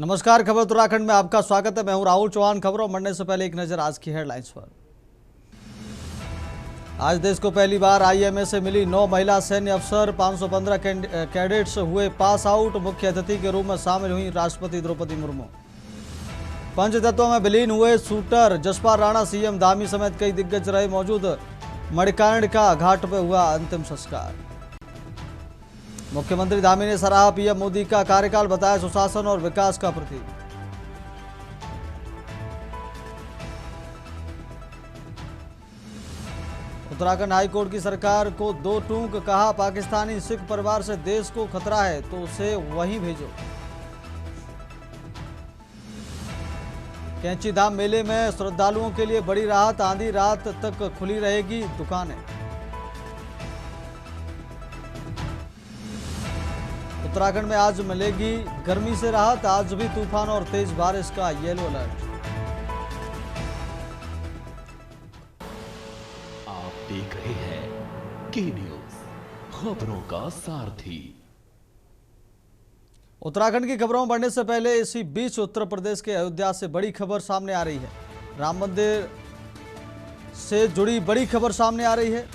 नमस्कार, खबर उत्तराखंड में आपका स्वागत है। मैं हूं राहुल चौहान। खबरों बढ़ने से पहले एक नजर आज की हेडलाइंस पर। आज देश को पहली बार आईएमए से मिली 9 महिला सैन्य अफसर। 515 कैडेट्स हुए पास आउट। मुख्य अतिथि के रूप में शामिल हुई राष्ट्रपति द्रौपदी मुर्मू। पंचतत्व में विलीन हुए शूटर जसपाल राणा, सीएम धामी समेत कई दिग्गज रहे मौजूद। मणिकर्ण का घाट पर हुआ अंतिम संस्कार। मुख्यमंत्री धामी ने सराहा पीएम मोदी का कार्यकाल, बताया सुशासन और विकास का प्रतीक। उत्तराखंड हाईकोर्ट की सरकार को 2 टूक, कहा पाकिस्तानी सिख परिवार से देश को खतरा है तो उसे वहीं भेजो। कैंची धाम मेले में श्रद्धालुओं के लिए बड़ी राहत, आधी रात तक खुली रहेगी दुकानें। उत्तराखंड में आज मिलेगी गर्मी से राहत, आज भी तूफान और तेज बारिश का येलो अलर्ट। आप देख रहे हैं के न्यूज, खबरों का सारथी। उत्तराखंड की खबरों में बढ़ने से पहले इसी बीच उत्तर प्रदेश के अयोध्या से बड़ी खबर सामने आ रही है। राम मंदिर से जुड़ी बड़ी खबर सामने आ रही है।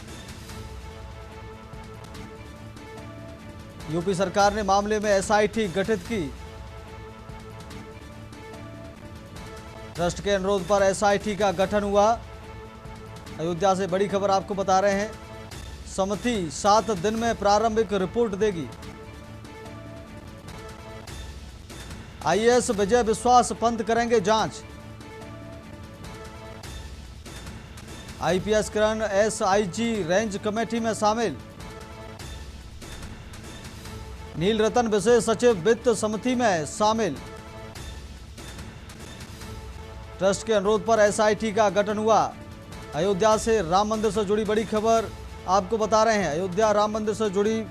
यूपी सरकार ने मामले में एसआईटी गठित की। ट्रस्ट के अनुरोध पर एसआईटी का गठन हुआ। अयोध्या से बड़ी खबर आपको बता रहे हैं। समिति 7 दिन में प्रारंभिक रिपोर्ट देगी। आईएएस विजय विश्वास पंत करेंगे जांच। आईपीएस किरण एसआईजी रेंज कमेटी में शामिल। नील रतन विशेष सचिव वित्त समिति में शामिल। ट्रस्ट के अनुरोध पर एसआईटी का गठन हुआ। अयोध्या से राम मंदिर से जुड़ी बड़ी खबर आपको बता रहे हैं। अयोध्या राम मंदिर से जुड़ी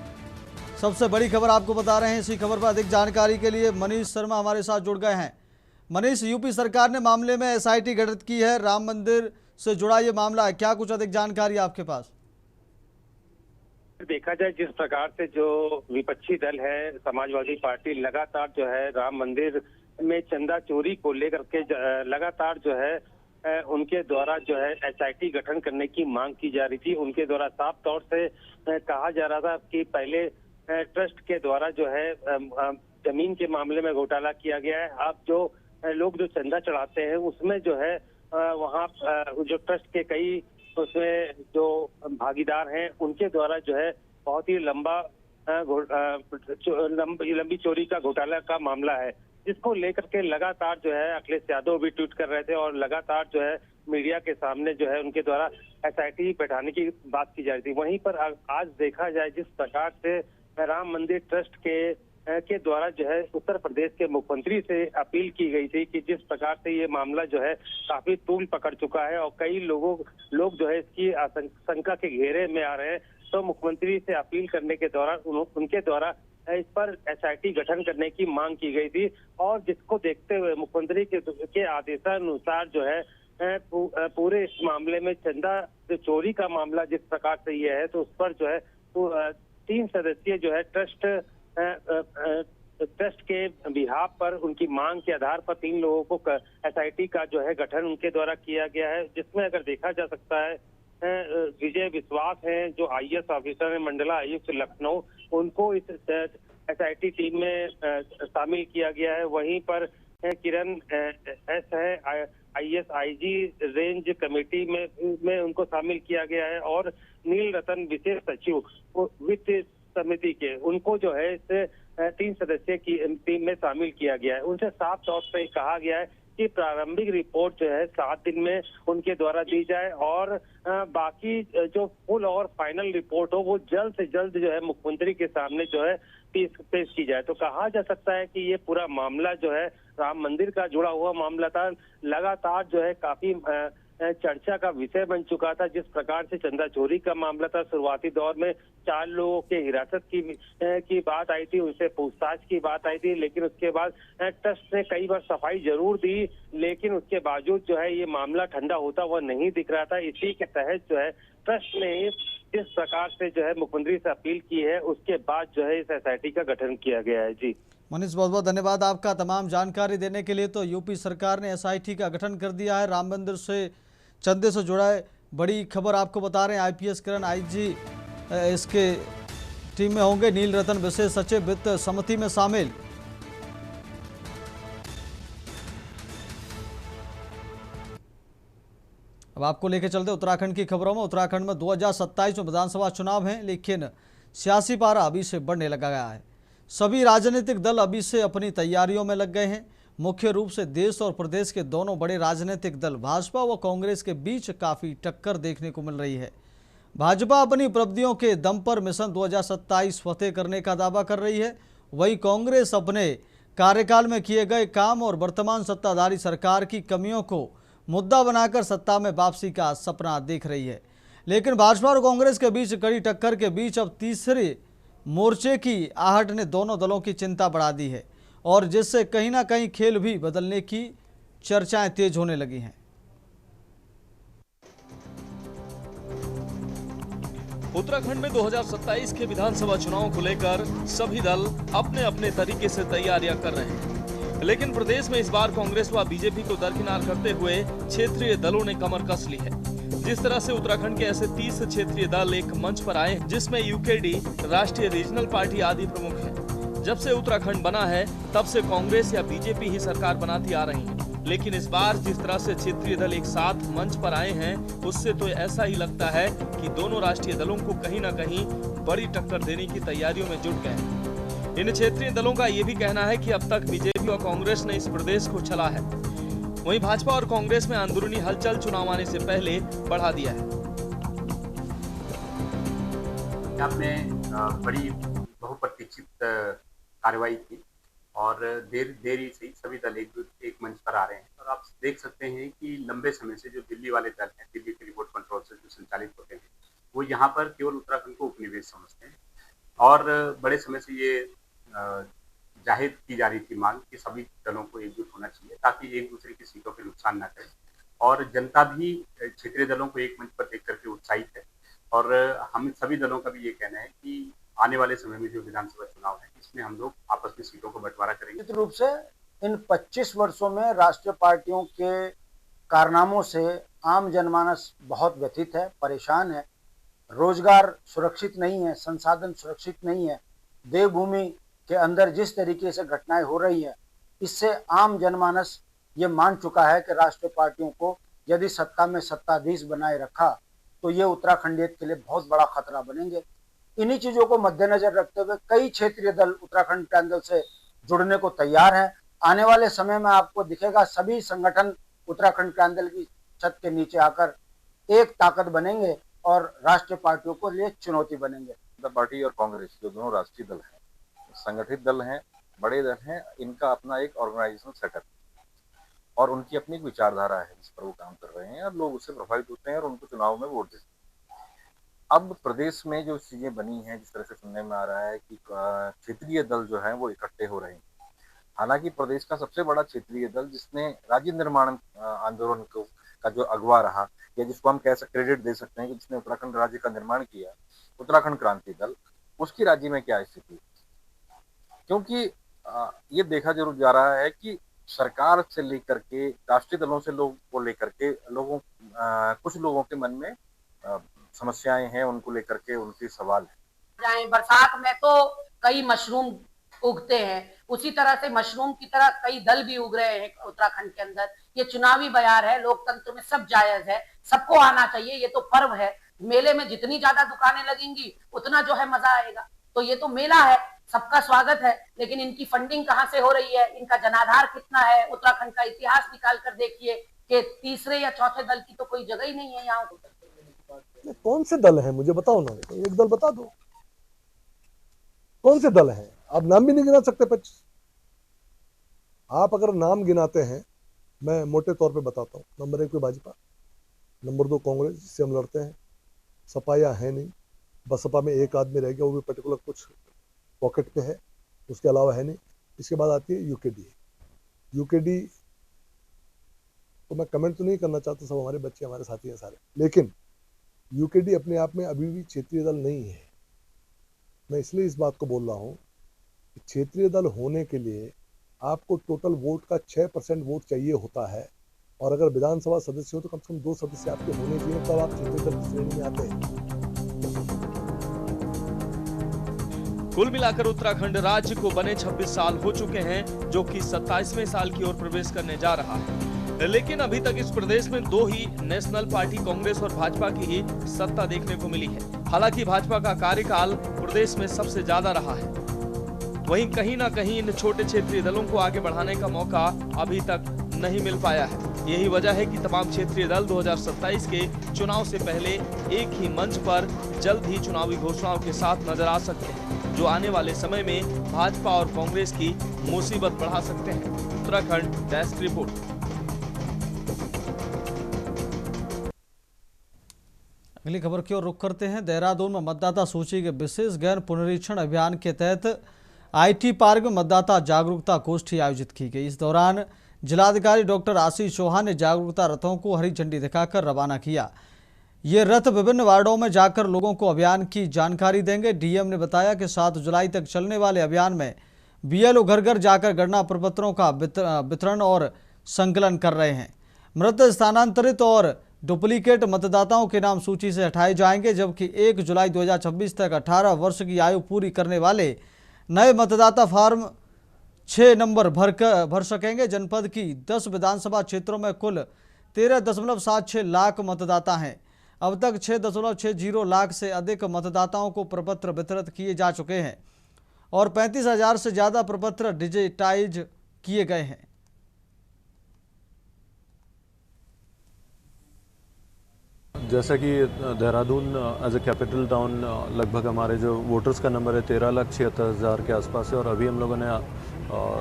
सबसे बड़ी खबर आपको बता रहे हैं। इसी खबर पर अधिक जानकारी के लिए मनीष शर्मा हमारे साथ जुड़ गए हैं। मनीष, यूपी सरकार ने मामले में एसआईटी गठित की है। राम मंदिर से जुड़ा ये मामला है, क्या कुछ अधिक जानकारी आपके पास? देखा जाए जिस प्रकार से जो विपक्षी दल है समाजवादी पार्टी लगातार जो है राम मंदिर में चंदा चोरी को लेकर के लगातार जो है उनके द्वारा जो है एसआईटी गठन करने की मांग की जा रही थी। उनके द्वारा साफ तौर से कहा जा रहा था कि पहले ट्रस्ट के द्वारा जो है जमीन के मामले में घोटाला किया गया है। अब जो लोग जो चंदा चढ़ाते हैं उसमें जो है वहाँ जो ट्रस्ट के कई उसमें जो भागीदार हैं उनके द्वारा जो है बहुत ही लंबी चोरी का घोटाला का मामला है, जिसको लेकर के लगातार जो है अखिलेश यादव भी ट्वीट कर रहे थे और लगातार जो है मीडिया के सामने जो है उनके द्वारा एसआईटी बैठाने की बात की जा रही थी। वहीं पर आज देखा जाए जिस प्रकार से राम मंदिर ट्रस्ट के द्वारा जो है उत्तर प्रदेश के मुख्यमंत्री से अपील की गई थी कि जिस प्रकार से ये मामला जो है काफी तूल पकड़ चुका है और कई लोग जो है इसकी आशंका के घेरे में आ रहे हैं, तो मुख्यमंत्री से अपील करने के दौरान उनके द्वारा इस पर एसआईटी गठन करने की मांग की गई थी। और जिसको देखते हुए मुख्यमंत्री के आदेशानुसार जो है पूरे इस मामले में चंदा चोरी का मामला जिस प्रकार से ये है तो उस पर जो है 3 सदस्यीय जो है ट्रस्ट के बिहाफ पर उनकी मांग के आधार पर 3 लोगों को एसआईटी का जो है गठन उनके द्वारा किया गया है, जिसमें अगर देखा जा सकता है विजय विश्वास हैं जो आईएएस ऑफिसर है, मंडला आयुक्त लखनऊ, उनको इस एसआईटी टीम में शामिल किया गया है। वहीं पर किरण एस है आईएएस आईजी रेंज कमेटी में उनको शामिल किया गया है और नील रतन विशेष सचिव वित्त समिति के उनको जो है इस 3 सदस्यीय की टीम में शामिल किया गया है। उनसे साफ तौर पे कहा गया है कि प्रारंभिक रिपोर्ट जो है 7 दिन में उनके द्वारा दी जाए और बाकी जो फुल और फाइनल रिपोर्ट हो वो जल्द से जल्द जो है मुख्यमंत्री के सामने जो है पेश की जाए। तो कहा जा सकता है कि ये पूरा मामला जो है राम मंदिर का जुड़ा हुआ मामला था, लगातार जो है काफी चर्चा का विषय बन चुका था। जिस प्रकार से चंदा चोरी का मामला था, शुरुआती दौर में 4 लोगों के हिरासत की बात आई थी, उनसे पूछताछ की बात आई थी, लेकिन उसके बाद ट्रस्ट ने कई बार सफाई जरूर दी, लेकिन उसके बावजूद जो है ये मामला ठंडा होता हुआ नहीं दिख रहा था। इसी के तहत जो है ट्रस्ट ने जिस प्रकार से जो है मुख्यमंत्री से अपील की है उसके बाद जो है इस एसआईटी का गठन किया गया है। जी मनीष, बहुत बहुत धन्यवाद आपका तमाम जानकारी देने के लिए। तो यूपी सरकार ने एसआईटी का गठन कर दिया है। राम मंदिर से चंदे से जुड़ा है बड़ी खबर आपको बता रहे हैं। आईपीएस किरण आईजी इसके टीम में होंगे। नील रतन विशेष सचिव वित्त समिति में शामिल। अब आपको लेकर चलते उत्तराखंड की खबरों में। उत्तराखंड में 2027 में विधानसभा चुनाव हैं, लेकिन सियासी पारा अभी से बढ़ने लगा गया है। सभी राजनीतिक दल अभी से अपनी तैयारियों में लग गए हैं। मुख्य रूप से देश और प्रदेश के दोनों बड़े राजनीतिक दल भाजपा व कांग्रेस के बीच काफ़ी टक्कर देखने को मिल रही है। भाजपा अपनी उपलब्धियों के दम पर मिशन 2027 फतेह करने का दावा कर रही है, वहीं कांग्रेस अपने कार्यकाल में किए गए काम और वर्तमान सत्ताधारी सरकार की कमियों को मुद्दा बनाकर सत्ता में वापसी का सपना देख रही है। लेकिन भाजपा और कांग्रेस के बीच कड़ी टक्कर के बीच अब तीसरे मोर्चे की आहट ने दोनों दलों की चिंता बढ़ा दी है, और जिससे कहीं ना कहीं खेल भी बदलने की चर्चाएं तेज होने लगी हैं। उत्तराखंड में 2027 के विधानसभा चुनाव को लेकर सभी दल अपने अपने तरीके से तैयारियां कर रहे हैं, लेकिन प्रदेश में इस बार कांग्रेस व बीजेपी को दरकिनार करते हुए क्षेत्रीय दलों ने कमर कस ली है। जिस तरह से उत्तराखंड के ऐसे 30 क्षेत्रीय दल एक मंच पर आए, जिसमें यूकेडी, राष्ट्रीय रीजनल पार्टी आदि प्रमुख हैं। जब से उत्तराखंड बना है तब से कांग्रेस या बीजेपी ही सरकार बनाती आ रही है, लेकिन इस बार जिस तरह से क्षेत्रीय दल एक साथ मंच पर आए हैं, उससे तो ऐसा ही लगता है कि दोनों राष्ट्रीय दलों को कहीं न कहीं बड़ी टक्कर देने की तैयारियों में जुट गए हैं। इन क्षेत्रीय दलों का ये भी कहना है कि अब तक बीजेपी और कांग्रेस ने इस प्रदेश को चला है, वहीं भाजपा और कांग्रेस में अंदरूनी हलचल चुनाव आने से पहले बढ़ा दिया है। आपने बड़ी बहुप्रतीक्षित कार्रवाई की और देरी से सभी दल एक मंच पर आ रहे हैं, और आप देख सकते हैं कि लंबे समय से जो दिल्ली वाले दल हैं, दिल्ली के रिमोट कंट्रोल से जो संचालित होते हैं, वो यहाँ पर केवल उत्तराखंड को उपनिवेश समझते हैं। और बड़े समय से ये जाहिर की जा रही थी मांग कि सभी दलों को एकजुट होना चाहिए ताकि एक दूसरे की सीटों के नुकसान न करें, और जनता भी क्षेत्रीय दलों को एक मंच पर देख करके उत्साहित है। और हम सभी दलों का भी ये कहना है कि आने वाले समय में जो विधानसभा चुनाव है, इसमें हम लोग आपस में सीटों को बंटवारा करेंगे। निश्चित रूप से इन 25 वर्षों में राष्ट्रीय पार्टियों के कारनामों से आम जनमानस बहुत व्यथित है, परेशान है। रोजगार सुरक्षित नहीं है, संसाधन सुरक्षित नहीं है। देवभूमि के अंदर जिस तरीके से घटनाएं हो रही है, इससे आम जनमानस ये मान चुका है कि राष्ट्रीय पार्टियों को यदि सत्ता में सत्ताधीश बनाए रखा तो ये उत्तराखंडियत के लिए बहुत बड़ा खतरा बनेंगे। इन्हीं चीजों को मद्देनजर रखते हुए कई क्षेत्रीय दल उत्तराखंड प्रांत से जुड़ने को तैयार हैं। आने वाले समय में आपको दिखेगा सभी संगठन उत्तराखंड प्रांत की छत के नीचे आकर एक ताकत बनेंगे और राष्ट्रीय पार्टियों को लिए चुनौती बनेंगे। जनता पार्टी और कांग्रेस जो दोनों राष्ट्रीय दल हैं, संगठित दल हैं, बड़े दल हैं, इनका अपना एक ऑर्गेनाइजेशनल सेटअप और उनकी अपनी विचारधारा है जिस पर वो काम कर रहे हैं, और लोग उससे प्रभावित होते हैं और उनको चुनाव में वोट देते हैं। अब प्रदेश में जो चीजें बनी हैं, जिस तरह से सुनने में आ रहा है कि क्षेत्रीय दल जो है वो इकट्ठे हो रहे हैं। हालांकि प्रदेश का सबसे बड़ा क्षेत्रीय दल जिसने राज्य निर्माण आंदोलन का जो अगवा रहा, या जिसको हम क्रेडिट दे सकते हैं कि जिसने उत्तराखंड राज्य का निर्माण किया, उत्तराखंड क्रांति दल, उसकी राज्य में क्या स्थिति? क्योंकि ये देखा जरूर जा रहा है कि सरकार से लेकर के राष्ट्रीय दलों से लोग को लेकर के कुछ लोगों के मन में समस्याएं हैं, उनको लेकर के उनके सवाल है। बरसात में तो कई मशरूम उगते हैं, उसी तरह से मशरूम की तरह कई दल भी उग रहे हैं उत्तराखंड के अंदर। ये चुनावी बयार है, लोकतंत्र में सब जायज है, सबको आना चाहिए। ये तो पर्व है, मेले में जितनी ज्यादा दुकानें लगेंगी उतना जो है मजा आएगा। तो ये तो मेला है, सबका स्वागत है, लेकिन इनकी फंडिंग कहाँ से हो रही है, इनका जनाधार कितना है? उत्तराखंड का इतिहास निकाल कर देखिए कि तीसरे या चौथे दल की तो कोई जगह ही नहीं है यहाँ। कौन से दल हैं मुझे बताओ ना, एक दल बता दो कौन से दल हैं। आप नाम भी नहीं गिना सकते 25। आप अगर नाम गिनाते हैं, मैं मोटे तौर पे बताता हूँ। नंबर 1 पे भाजपा, नंबर 2 कांग्रेस जिससे हम लड़ते हैं, सपा या है नहीं, बसपा में एक आदमी रह गया, वो भी पर्टिकुलर कुछ पॉकेट पे है, उसके अलावा है नहीं। इसके बाद आती है यूकेडी। यूकेडी तो मैं कमेंट तो नहीं करना चाहता, सब हमारे बच्चे हमारे साथी हैं सारे, लेकिन यूकेडी अपने आप में अभी भी क्षेत्रीय दल नहीं है। मैं इसलिए इस बात को बोल रहा हूँ कि क्षेत्रीय दल होने के लिए आपको टोटल वोट का 6% वोट चाहिए होता है, और अगर विधानसभा सदस्य हो तो कम से कम 2 सदस्य आपके होने चाहिए, तब आप क्षेत्रीय दल की श्रेणी में आते हैं। कुल मिलाकर उत्तराखंड राज्य को बने 26 साल हो चुके हैं, जो कि 27वें साल की ओर प्रवेश करने जा रहा है। लेकिन अभी तक इस प्रदेश में 2 ही नेशनल पार्टी कांग्रेस और भाजपा की ही सत्ता देखने को मिली है। हालांकि भाजपा का कार्यकाल प्रदेश में सबसे ज्यादा रहा है, वहीं कहीं ना कहीं इन छोटे क्षेत्रीय दलों को आगे बढ़ाने का मौका अभी तक नहीं मिल पाया है। यही वजह है कि तमाम क्षेत्रीय दल 2027 के चुनाव से पहले एक ही मंच पर जल्द ही चुनावी घोषणाओं के साथ नजर आ सकते हैं, जो आने वाले समय में भाजपा और कांग्रेस की मुसीबत बढ़ा सकते हैं। Uttarakhand desk report. अगली खबर की ओर रुख करते हैं। देहरादून में मतदाता सूची के विशेष गहन पुनरीक्षण अभियान के तहत IT पार्क में मतदाता जागरूकता गोष्ठी आयोजित की गई। इस दौरान जिलाधिकारी डॉक्टर आशीष चौहान ने जागरूकता रथों को हरी झंडी दिखाकर रवाना किया। ये रथ विभिन्न वार्डों में जाकर लोगों को अभियान की जानकारी देंगे। DM ने बताया कि 7 जुलाई तक चलने वाले अभियान में BLO घर घर जाकर गणना प्रपत्रों का वितरण और संकलन कर रहे हैं। मृत, स्थानांतरित और डुप्लीकेट मतदाताओं के नाम सूची से हटाए जाएंगे, जबकि 1 जुलाई 2026 तक 18 वर्ष की आयु पूरी करने वाले नए मतदाता फॉर्म 6 नंबर भर सकेंगे। जनपद की 10 विधानसभा क्षेत्रों में कुल 13.76 लाख मतदाता हैं। अब तक 6.60 लाख से अधिक मतदाताओं को प्रपत्र वितरित किए जा चुके हैं और 35,000 से ज़्यादा प्रपत्र डिजिटाइज किए गए हैं। जैसा कि Dehradun as a capital town लगभग हमारे जो वोटर्स का नंबर है 13,76,000 के आसपास है, और अभी हम लोगों ने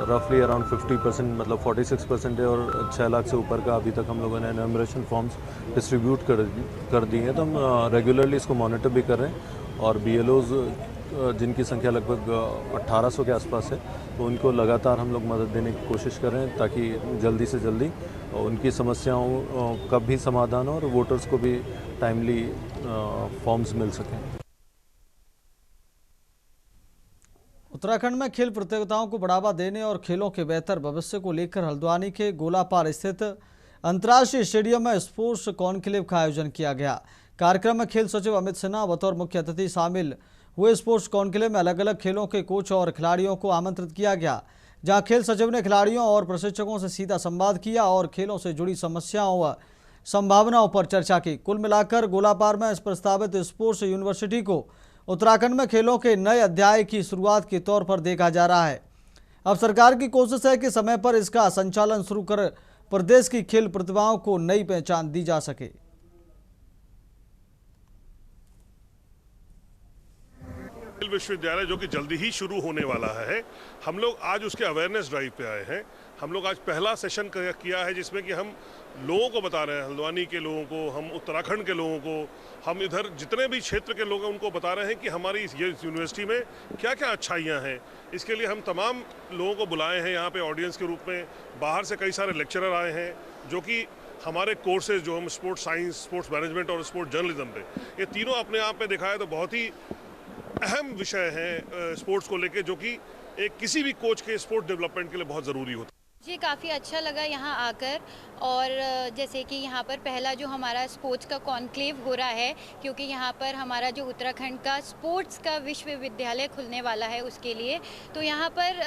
रफली अराउंड 50% मतलब 46% है, और 6 लाख से ऊपर का अभी तक हम लोगों ने एनुमरेशन फॉर्म्स डिस्ट्रीब्यूट कर दिए हैं। तो हम रेगुलरली इसको मॉनिटर भी कर रहे हैं, और BLOs जिनकी संख्या लगभग 1800 के आसपास है, तो उनको लगातार हम लोग मदद देने की कोशिश कर रहे हैं ताकि जल्दी से जल्दी उनकी समस्याओं का भी समाधान हो और वोटर्स को भी टाइमली फॉर्म्स मिल सकें। उत्तराखंड में खेल प्रतियोगिताओं को बढ़ावा देने और खेलों के बेहतर भविष्य को लेकर हल्द्वानी के गोलापार स्थित अंतर्राष्ट्रीय स्टेडियम में स्पोर्ट्स कॉन्क्लेव का आयोजन किया गया। कार्यक्रम में खेल सचिव अमित सिन्हा बतौर मुख्य अतिथि शामिल हुए। स्पोर्ट्स कॉन्क्लेव में अलग अलग खेलों के कोच और खिलाड़ियों को आमंत्रित किया गया, जहां खेल सचिव ने खिलाड़ियों और प्रशिक्षकों से सीधा संवाद किया और खेलों से जुड़ी समस्याओं व संभावनाओं पर चर्चा की। कुल मिलाकर गोलापार में इस प्रस्तावित स्पोर्ट्स यूनिवर्सिटी को उत्तराखंड में खेलों के नए अध्याय की शुरुआत के तौर पर देखा जा रहा है। अब सरकार की कोशिश है कि समय पर इसका संचालन शुरू कर प्रदेश की खेल प्रतिभाओं को नई पहचान दी जा सके। विश्वविद्यालय जो कि जल्दी ही शुरू होने वाला है, हम लोग आज उसके अवेयरनेस ड्राइव पे आए हैं। हम लोग आज पहला सेशन किया है जिसमें कि हम लोगों को बता रहे हैं, हल्द्वानी के लोगों को, हम उत्तराखंड के लोगों को, हम इधर जितने भी क्षेत्र के लोग हैं उनको बता रहे हैं कि हमारी ये यूनिवर्सिटी में क्या क्या अच्छाइयाँ हैं। इसके लिए हम तमाम लोगों को बुलाए हैं यहाँ पे ऑडियंस के रूप में। बाहर से कई सारे लेक्चरर आए हैं जो कि हमारे कोर्सेज जो हम स्पोर्ट्स साइंस, स्पोर्ट्स मैनेजमेंट और स्पोर्ट्स जर्नलिज्म पे, ये तीनों अपने आप में दिखाए तो बहुत ही अहम विषय है स्पोर्ट्स को लेके, जो कि एक किसी भी कोच के स्पोर्ट डेवलपमेंट के लिए बहुत ज़रूरी होता है। जी, काफ़ी अच्छा लगा यहाँ आकर, और जैसे कि यहाँ पर पहला जो हमारा स्पोर्ट्स का कॉन्क्लेव हो रहा है, क्योंकि यहाँ पर हमारा जो उत्तराखंड का स्पोर्ट्स का विश्वविद्यालय खुलने वाला है उसके लिए, तो यहाँ पर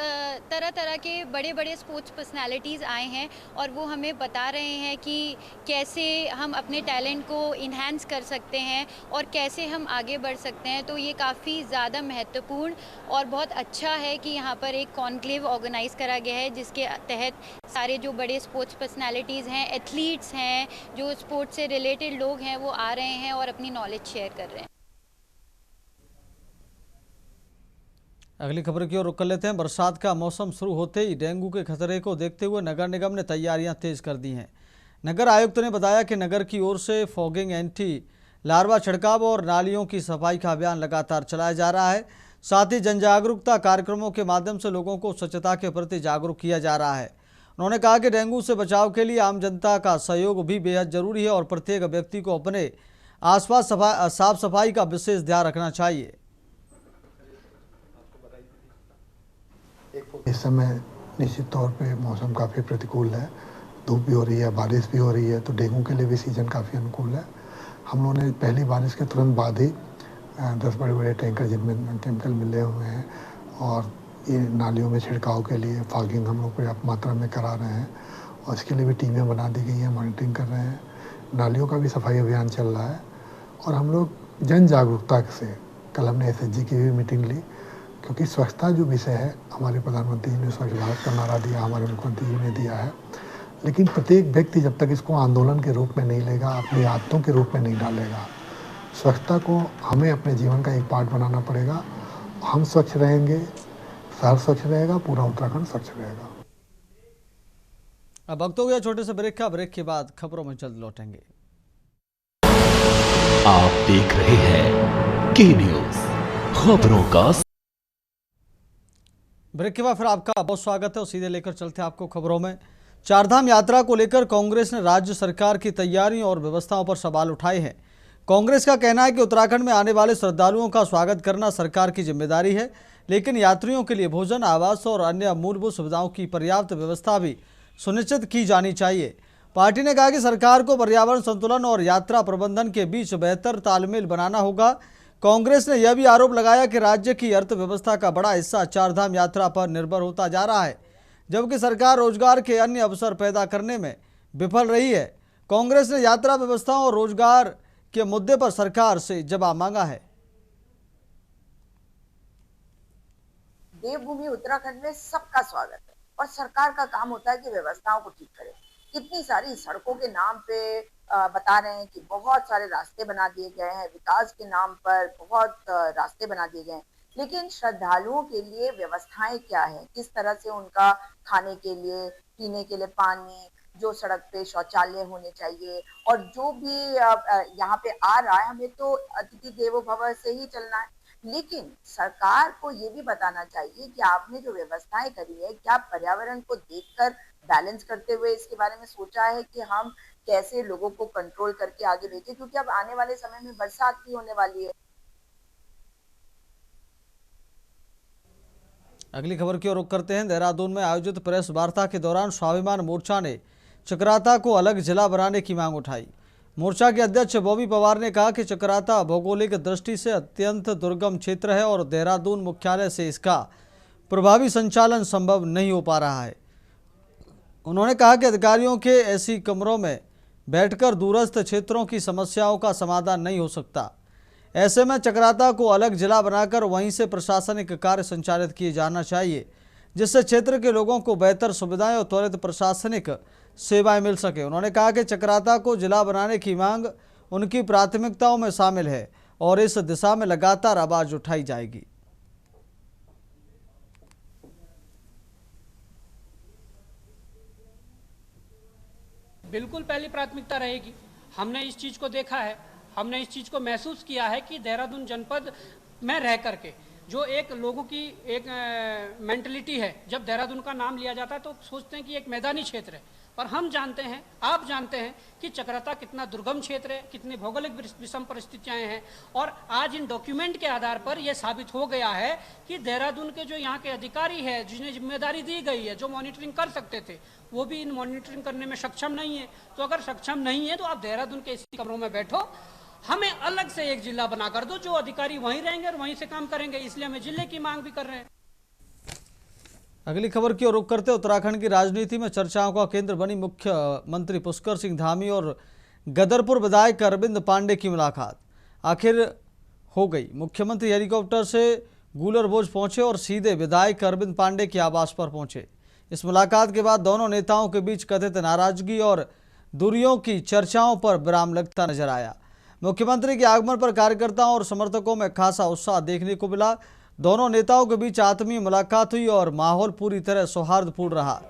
तरह तरह के बड़े बड़े स्पोर्ट्स पर्सनालिटीज़ आए हैं और वो हमें बता रहे हैं कि कैसे हम अपने टैलेंट को इन्हांस कर सकते हैं और कैसे हम आगे बढ़ सकते हैं। तो ये काफ़ी ज़्यादा महत्वपूर्ण और बहुत अच्छा है कि यहाँ पर एक कॉन्क्लेव ऑर्गेनाइज करा गया है, जिसके तहत सारे जो बड़े स्पोर्ट्स पर्सनालिटीज़ हैं, एथलीट्स हैं, जो स्पोर्ट्स से रिलेटेड लोग हैं, वो आ रहे हैं और अपनी नॉलेज शेयर कर रहे हैं। अगली खबर की ओर रुख कर लेते हैं। बरसात का मौसम शुरू होते ही डेंगू के खतरे को देखते हुए नगर निगम ने तैयारियां तेज कर दी हैं। नगर आयुक्त ने बताया कि नगर की ओर से फॉगिंग, एंटी लार्वा छिड़काव और नालियों की सफाई का अभियान लगातार चलाया जा रहा है। साथ ही जन जागरूकता कार्यक्रमों के माध्यम से लोगों को स्वच्छता के प्रति जागरूक किया जा रहा है। उन्होंने कहा कि डेंगू से बचाव के लिए आम जनता का सहयोग भी बेहद जरूरी है और प्रत्येक व्यक्ति को अपने आसपास साफ सफाई का विशेष ध्यान रखना चाहिए। इस समय निश्चित तौर पे मौसम काफ़ी प्रतिकूल है, धूप भी हो रही है, बारिश भी हो रही है, तो डेंगू के लिए भी सीज़न काफ़ी अनुकूल है। हम लोगों ने पहली बारिश के तुरंत बाद ही 10 बड़े बड़े टैंकर जिनमें केमिकल मिले हुए हैं और ये नालियों में छिड़काव के लिए फॉगिंग हम लोग पर्याप्त मात्रा में करा रहे हैं और इसके लिए भी टीमें बना दी गई हैं, मॉनिटरिंग कर रहे हैं। नालियों का भी सफाई अभियान चल रहा है और हम लोग जन जागरूकता से कल हमने SHG की भी मीटिंग ली, क्योंकि स्वच्छता जो विषय है, हमारे प्रधानमंत्री जी ने स्वच्छ भारत का नारा दिया, हमारे मुख्यमंत्री जी ने दिया है, लेकिन प्रत्येक व्यक्ति जब तक इसको आंदोलन के रूप में नहीं लेगा, अपनी आदतों के रूप में नहीं डालेगा, स्वच्छता को हमें अपने जीवन का एक पार्ट बनाना पड़ेगा। हम स्वच्छ रहेंगे, शहर स्वच्छ रहेगा, पूरा उत्तराखंड स्वच्छ रहेगा। अब वक्त हो गया छोटे से ब्रेक का। ब्रेक के बाद खबरों में जल्द लौटेंगे। आप देख रहे हैं के न्यूज, खबरों का। ब्रेक के बाद फिर आपका बहुत स्वागत है और सीधे लेकर चलते हैं आपको खबरों में। चारधाम यात्रा को लेकर कांग्रेस ने राज्य सरकार की तैयारियों और व्यवस्थाओं पर सवाल उठाए हैं। कांग्रेस का कहना है कि उत्तराखंड में आने वाले श्रद्धालुओं का स्वागत करना सरकार की जिम्मेदारी है, लेकिन यात्रियों के लिए भोजन, आवास और अन्य मूलभूत सुविधाओं की पर्याप्त व्यवस्था भी सुनिश्चित की जानी चाहिए। पार्टी ने कहा कि सरकार को पर्यावरण संतुलन और यात्रा प्रबंधन के बीच बेहतर तालमेल बनाना होगा। कांग्रेस ने यह भी आरोप लगाया कि राज्य की अर्थव्यवस्था का बड़ा हिस्सा चारधाम यात्रा पर निर्भर होता जा रहा है, जबकि सरकार रोजगार के अन्य अवसर पैदा करने में विफल रही है। कांग्रेस ने यात्रा व्यवस्था और रोजगार के मुद्दे पर सरकार से जवाब मांगा है। देवभूमि उत्तराखंड में सबका स्वागत है और सरकार का काम होता है कि व्यवस्थाओं को ठीक करे। कितनी सारी सड़कों के नाम पे बता रहे हैं कि बहुत सारे रास्ते बना दिए गए हैं, विकास के नाम पर बहुत रास्ते बना दिए गए हैं, लेकिन श्रद्धालुओं के लिए व्यवस्थाएं क्या है, किस तरह से उनका खाने के लिए, पीने के लिए पानी, जो सड़क पे शौचालय होने चाहिए, और जो भी यहाँ पे आ रहा है, हमें तो अतिथि देवो भव से ही चलना है। लेकिन सरकार को ये भी बताना चाहिए कि आपने जो व्यवस्थाएं करी है, क्या पर्यावरण को देखकर बैलेंस करते हुए इसके बारे में सोचा है कि हम कैसे लोगों को कंट्रोल करके आगे भेजें, क्योंकि अब आने वाले समय में बरसात भी होने वाली है। अगली खबर की ओर रुख करते हैं। देहरादून में आयोजित प्रेस वार्ता के दौरान स्वाभिमान मोर्चा ने चकराता को अलग जिला बनाने की मांग उठाई। मोर्चा के अध्यक्ष बॉबी पवार ने कहा कि चकराता भौगोलिक दृष्टि से अत्यंत दुर्गम क्षेत्र है और देहरादून मुख्यालय से इसका प्रभावी संचालन संभव नहीं हो पा रहा है। उन्होंने कहा कि अधिकारियों के ऐसी कमरों में बैठकर दूरस्थ क्षेत्रों की समस्याओं का समाधान नहीं हो सकता। ऐसे में चकराता को अलग जिला बनाकर वहीं से प्रशासनिक कार्य संचालित किए जाना चाहिए, जिससे क्षेत्र के लोगों को बेहतर सुविधाएं और त्वरित प्रशासनिक सेवाएं मिल सके। उन्होंने कहा कि चकराता को जिला बनाने की मांग उनकी प्राथमिकताओं में शामिल है और इस दिशा में लगातार आवाज उठाई जाएगी। बिल्कुल पहली प्राथमिकता रहेगी। हमने इस चीज़ को देखा है, हमने इस चीज़ को महसूस किया है कि देहरादून जनपद में रह करके जो एक लोगों की एक मेंटलिटी है, जब देहरादून का नाम लिया जाता है तो सोचते हैं कि एक मैदानी क्षेत्र है, पर हम जानते हैं, आप जानते हैं कि चकराता कितना दुर्गम क्षेत्र है, कितनी भौगोलिक विषम परिस्थितियां हैं। और आज इन डॉक्यूमेंट के आधार पर यह साबित हो गया है कि देहरादून के जो यहाँ के अधिकारी है, जिन्हें जिम्मेदारी दी गई है, जो मॉनिटरिंग कर सकते थे, वो भी इन मॉनिटरिंग करने में सक्षम नहीं है। तो अगर सक्षम नहीं है तो आप देहरादून के इसी कमरों में बैठो, हमें अलग से एक जिला बना कर दो, जो अधिकारी वहीं रहेंगे और वहीं से काम करेंगे। इसलिए हम जिले की मांग भी कर रहे हैं। अगली खबर की ओर रुख करते उत्तराखंड की राजनीति में चर्चाओं का केंद्र बनी मुख्यमंत्री पुष्कर सिंह धामी और गदरपुर विधायक अरविंद पांडे की मुलाकात आखिर हो गई। मुख्यमंत्री हेलीकॉप्टर से गूलरभोज पहुंचे और सीधे विधायक अरविंद पांडे के आवास पर पहुंचे। इस मुलाकात के बाद दोनों नेताओं के बीच कथित नाराजगी और दूरियों की चर्चाओं पर विराम लगता नजर आया। मुख्यमंत्री के आगमन पर कार्यकर्ताओं और समर्थकों में खासा उत्साह देखने को मिला। दोनों नेताओं के बीच आत्मीय मुलाकात हुई और माहौल पूरी तरह सौहार्दपूर्ण रहा।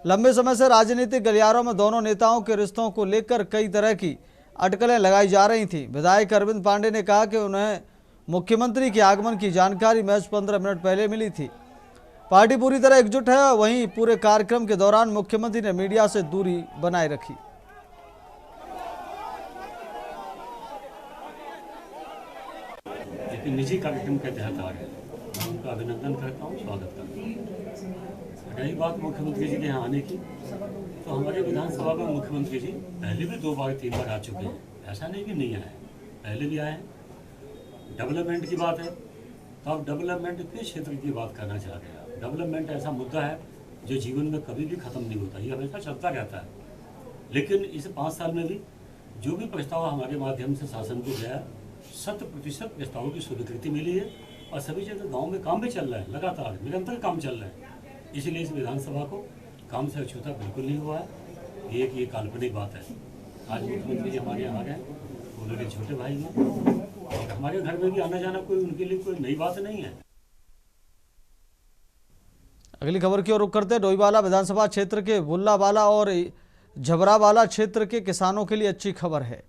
लंबे समय से राजनीतिक गलियारों में दोनों नेताओं के रिश्तों को लेकर कई तरह की अटकलें लगाई जा रही थीं। विधायक अरविंद पांडे ने कहा कि उन्हें मुख्यमंत्री के आगमन की जानकारी महज 15 मिनट पहले मिली थी। पार्टी पूरी तरह एकजुट है। वहीं पूरे कार्यक्रम के दौरान मुख्यमंत्री ने मीडिया से दूरी बनाए रखी। निजी कार्यक्रम के तहत आ रहे हैं, मैं उनका अभिनंदन करता हूँ, स्वागत करता हूँ। रही बात मुख्यमंत्री जी के यहाँ आने की, तो हमारे विधानसभा में मुख्यमंत्री जी पहले भी 2 बार 3 बार आ चुके हैं, ऐसा नहीं कि नहीं आए, पहले भी आए हैं। डेवलपमेंट की बात है तो आप डेवलपमेंट के क्षेत्र की बात करना चाहते हैं। डेवलपमेंट ऐसा मुद्दा है जो जीवन में कभी भी ख़त्म नहीं होता, ये हमेशा चलता रहता है। लेकिन इस 5 साल में भी जो भी प्रस्ताव हमारे माध्यम से शासन को गया, 100% प्रस्तावों की स्वीकृति मिली है और सभी जगह गांव में काम भी चल रहा है, लगातार निरंतर काम चल रहा है। इसलिए इस विधानसभा को काम से अछूता बिल्कुल नहीं हुआ है। ये काल्पनिक बात है। आज मुख्यमंत्री जी हमारे यहाँ आ गए, वो मेरे छोटे भाई हैं और हमारे घर में भी आना जाना कोई उनके लिए कोई नई बात नहीं है। अगली खबर की ओर रुख करते हैं। डोईवाला विधानसभा क्षेत्र के बुल्लावाला और झबरावाला क्षेत्र के किसानों के लिए अच्छी खबर है।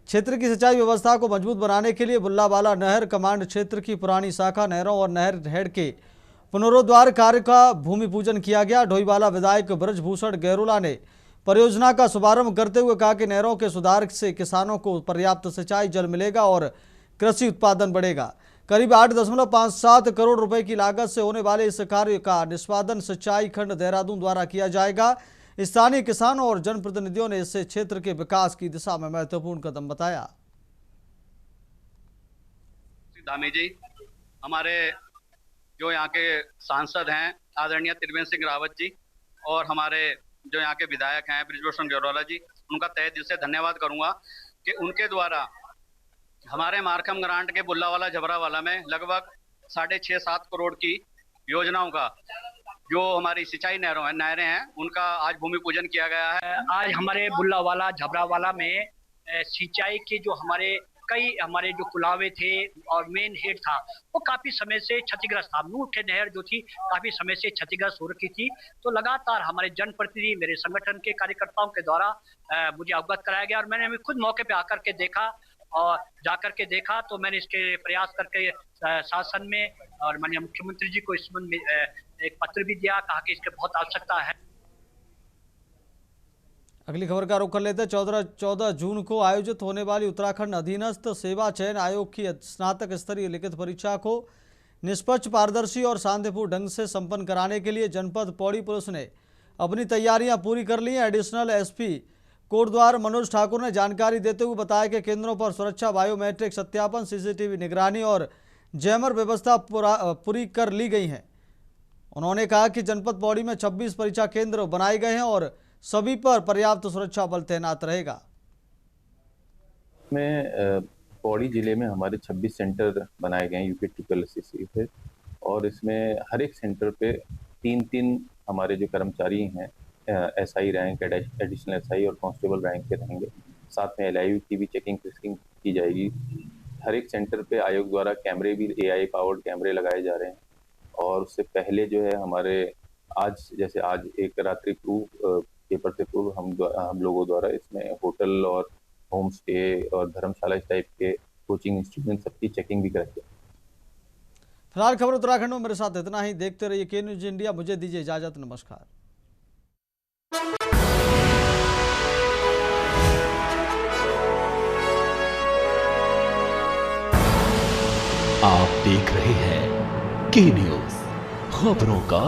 क्षेत्र की सिंचाई व्यवस्था को मजबूत बनाने के लिए बुल्लावाला नहर कमांड क्षेत्र की पुरानी शाखा नहरों और नहर हेड के पुनरोद्धार कार्य का भूमि पूजन किया गया। डोईवाला विधायक ब्रजभूषण गैरोला ने परियोजना का शुभारंभ करते हुए कहा कि नहरों के सुधार से किसानों को पर्याप्त सिंचाई जल मिलेगा और कृषि उत्पादन बढ़ेगा। करीब 8.57 करोड़ रुपए की लागत से होने वाले इस कार्य का निष्पादन सिंचाई खंड देहरादून द्वारा किया जाएगा। स्थानीय किसानों और जनप्रतिनिधियों ने इसे क्षेत्र के विकास की दिशा में महत्वपूर्ण कदम बताया। धामी जी, हमारे जो यहाँ के सांसद हैं आदरणीय त्रिवेंद्र सिंह रावत जी और हमारे जो यहाँ के विधायक हैं ब्रजभूषण गैरोला जी, उनका तहे दिल से धन्यवाद करूंगा कि उनके द्वारा हमारे मारकम ग्रांट के बुल्लावाला झबरावाला में लगभग 6.5-7 करोड़ की योजनाओं का जो हमारी सिंचाई नहरें हैं उनका आज भूमि पूजन किया गया है। आज हमारे बुल्लावाला झबरावाला में सिंचाई के जो हमारे जो कुलावे थे और मेन हेड था वो काफी समय से क्षतिग्रस्त था। मुख्य नहर जो थी काफी समय से क्षतिग्रस्त हो रखी थी, तो लगातार हमारे जनप्रतिनिधि मेरे संगठन के कार्यकर्ताओं के द्वारा मुझे अवगत कराया गया और मैंने खुद मौके पे आकर के देखा और जाकर के देखा तो मैंने इसके प्रयास करके शासन में और माननीय मुख्यमंत्री जी को इस संबंध में एक पत्र भी दिया, कहा कि इसकी बहुत आवश्यकता है। अगली खबर का रुख कर लेते हैं। 14 जून को आयोजित होने वाली उत्तराखंड अधीनस्थ सेवा चयन आयोग की स्नातक स्तरीय लिखित परीक्षा को निष्पक्ष, पारदर्शी और शांतिपूर्ण ढंग से संपन्न कराने के लिए जनपद पौड़ी पुलिस ने अपनी तैयारियां पूरी कर ली हैं। एडिशनल एसपी कोटद्वार मनोज ठाकुर ने जानकारी देते हुए बताया कि केंद्रों पर सुरक्षा, बायोमेट्रिक सत्यापन, सीसीटीवी निगरानी और जैमर व्यवस्था पूरी कर ली गई है। उन्होंने कहा कि जनपद पौड़ी में 26 परीक्षा केंद्र बनाए गए हैं और सभी पर पर्याप्त सुरक्षा बल तैनात रहेगा। पौड़ी जिले में हमारे 26 सेंटर बनाए गए हैं यूपी SSC पे और इसमें हर एक सेंटर पे 3-3 हमारे जो कर्मचारी हैं SI रैंक, एडिशनल SI और कांस्टेबल रैंक के रहेंगे। साथ में LIU की भी चेकिंग फिस्किंग की जाएगी। हर एक सेंटर पे आयोग द्वारा कैमरे भी AI पावर्ड कैमरे लगाए जा रहे हैं और उससे पहले जो है हमारे आज एक रात्रि पूर्व पेपर से पूर्व हम लोगों द्वारा इसमें होटल और होम स्टे और धर्मशाला इस टाइप के कोचिंग इंस्टीट्यूट सबकी चेकिंग भी कराई। फिलहाल खबर उत्तराखंड में मेरे साथ इतना ही। देखते रहिए के न्यूज इंडिया। मुझे दीजिए इजाजत, नमस्कार। आप देख रहे हैं के न्यूज, खबरों का